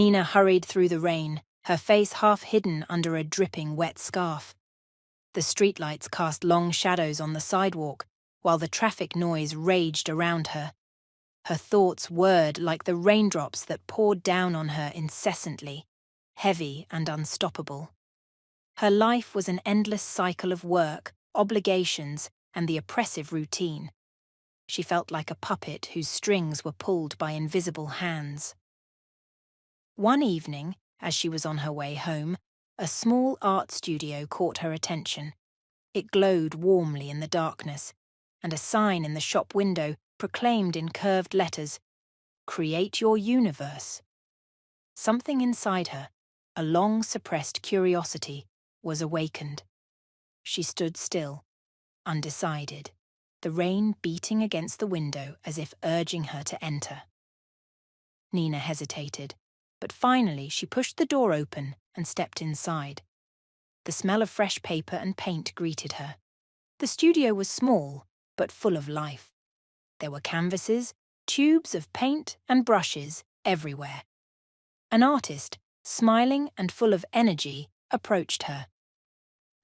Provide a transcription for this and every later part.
Nina hurried through the rain, her face half hidden under a dripping wet scarf. The streetlights cast long shadows on the sidewalk, while the traffic noise raged around her. Her thoughts whirred like the raindrops that poured down on her incessantly, heavy and unstoppable. Her life was an endless cycle of work, obligations, and the oppressive routine. She felt like a puppet whose strings were pulled by invisible hands. One evening, as she was on her way home, a small art studio caught her attention. It glowed warmly in the darkness, and a sign in the shop window proclaimed in curved letters, "Create your universe." Something inside her, a long-suppressed curiosity, was awakened. She stood still, undecided, the rain beating against the window as if urging her to enter. Nina hesitated, but finally she pushed the door open and stepped inside. The smell of fresh paper and paint greeted her. The studio was small, but full of life. There were canvases, tubes of paint and brushes everywhere. An artist, smiling and full of energy, approached her.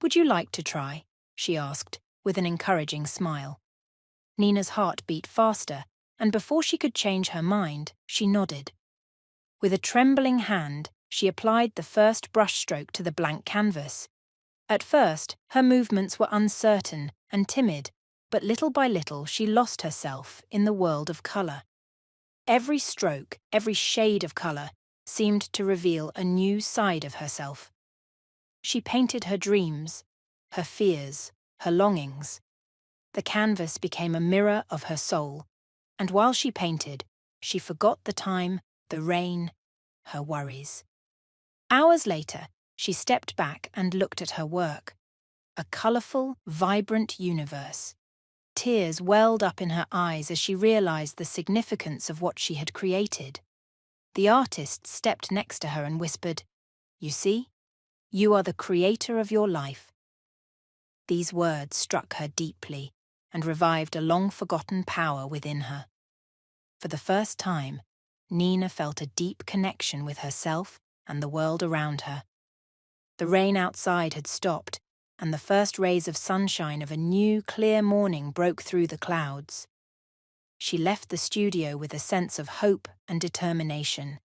"Would you like to try?" she asked, with an encouraging smile. Nina's heart beat faster, and before she could change her mind, she nodded. With a trembling hand, she applied the first brushstroke to the blank canvas. At first, her movements were uncertain and timid, but little by little she lost herself in the world of colour. Every stroke, every shade of colour, seemed to reveal a new side of herself. She painted her dreams, her fears, her longings. The canvas became a mirror of her soul, and while she painted, she forgot the time, the rain, her worries. Hours later, she stepped back and looked at her work. A colourful, vibrant universe. Tears welled up in her eyes as she realised the significance of what she had created. The artist stepped next to her and whispered, "You see? You are the creator of your life." These words struck her deeply and revived a long-forgotten power within her. For the first time, Nina felt a deep connection with herself and the world around her. The rain outside had stopped, and the first rays of sunshine of a new, clear morning broke through the clouds. She left the studio with a sense of hope and determination.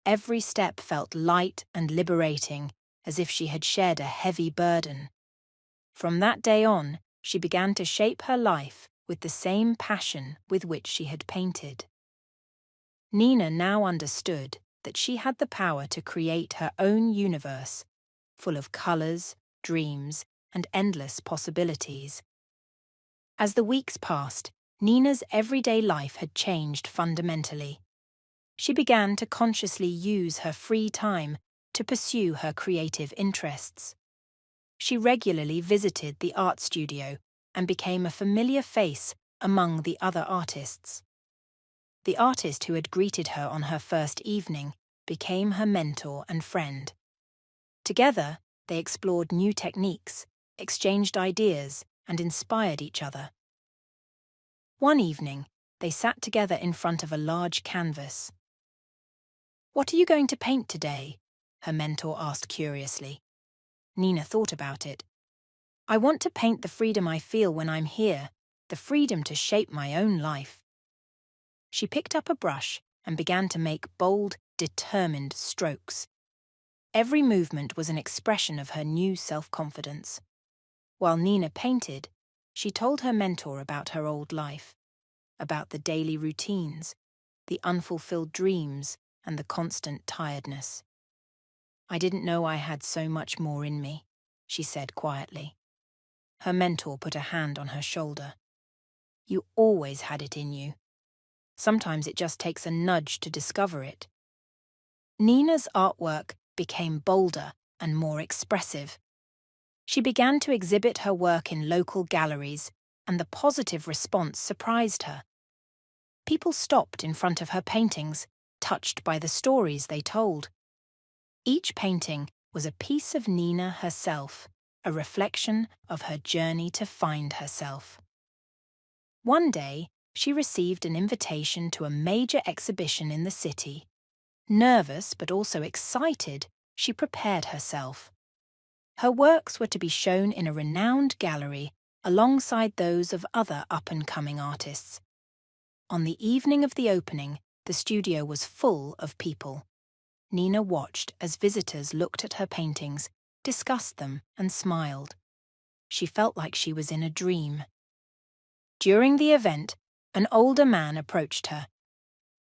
Every step felt light and liberating, as if she had shed a heavy burden. From that day on, she began to shape her life with the same passion with which she had painted. Nina now understood that she had the power to create her own universe, full of colours, dreams, and endless possibilities. As the weeks passed, Nina's everyday life had changed fundamentally. She began to consciously use her free time to pursue her creative interests. She regularly visited the art studio and became a familiar face among the other artists. The artist who had greeted her on her first evening became her mentor and friend. Together, they explored new techniques, exchanged ideas, and inspired each other. One evening, they sat together in front of a large canvas. "What are you going to paint today?" her mentor asked curiously. Nina thought about it. "I want to paint the freedom I feel when I'm here, the freedom to shape my own life." She picked up a brush and began to make bold, determined strokes. Every movement was an expression of her new self-confidence. While Nina painted, she told her mentor about her old life, about the daily routines, the unfulfilled dreams, and the constant tiredness. "I didn't know I had so much more in me," she said quietly. Her mentor put a hand on her shoulder. "You always had it in you. Sometimes it just takes a nudge to discover it." Nina's artwork became bolder and more expressive. She began to exhibit her work in local galleries, and the positive response surprised her. People stopped in front of her paintings, touched by the stories they told. Each painting was a piece of Nina herself, a reflection of her journey to find herself. One day, she received an invitation to a major exhibition in the city. Nervous but also excited, she prepared herself. Her works were to be shown in a renowned gallery alongside those of other up-and-coming artists. On the evening of the opening, the studio was full of people. Nina watched as visitors looked at her paintings, discussed them, and smiled. She felt like she was in a dream. During the event, an older man approached her.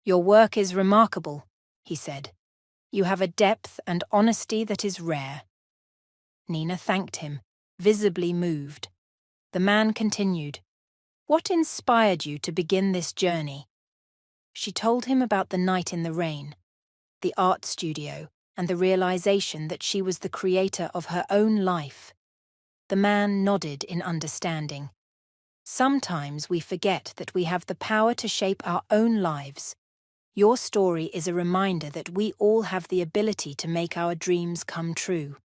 "Your work is remarkable," he said. "You have a depth and honesty that is rare." Nina thanked him, visibly moved. The man continued, "What inspired you to begin this journey?" She told him about the night in the rain, the art studio, and the realization that she was the creator of her own life. The man nodded in understanding. Sometimes we forget that we have the power to shape our own lives. Your story is a reminder that we all have the ability to make our dreams come true.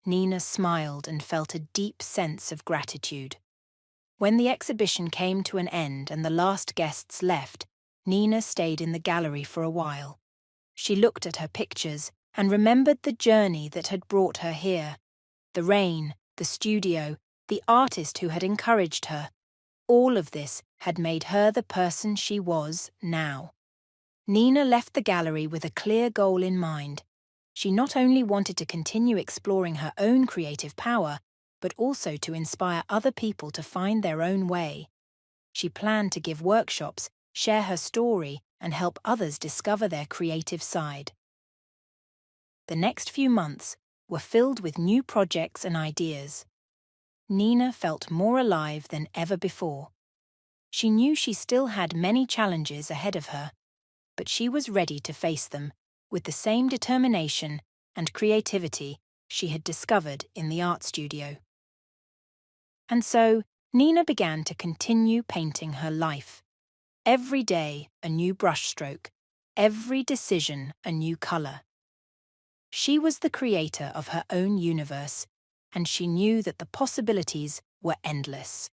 Nina smiled and felt a deep sense of gratitude. When the exhibition came to an end and the last guests left, Nina stayed in the gallery for a while. She looked at her pictures and remembered the journey that had brought her here. The rain, the studio, the artist who had encouraged her. All of this had made her the person she was now. Nina left the gallery with a clear goal in mind. She not only wanted to continue exploring her own creative power, but also to inspire other people to find their own way. She planned to give workshops, share her story, and help others discover their creative side. The next few months were filled with new projects and ideas. Nina felt more alive than ever before. She knew she still had many challenges ahead of her, but she was ready to face them with the same determination and creativity she had discovered in the art studio. And so, Nina began to continue painting her life. Every day a new brushstroke, every decision a new color. She was the creator of her own universe, and she knew that the possibilities were endless.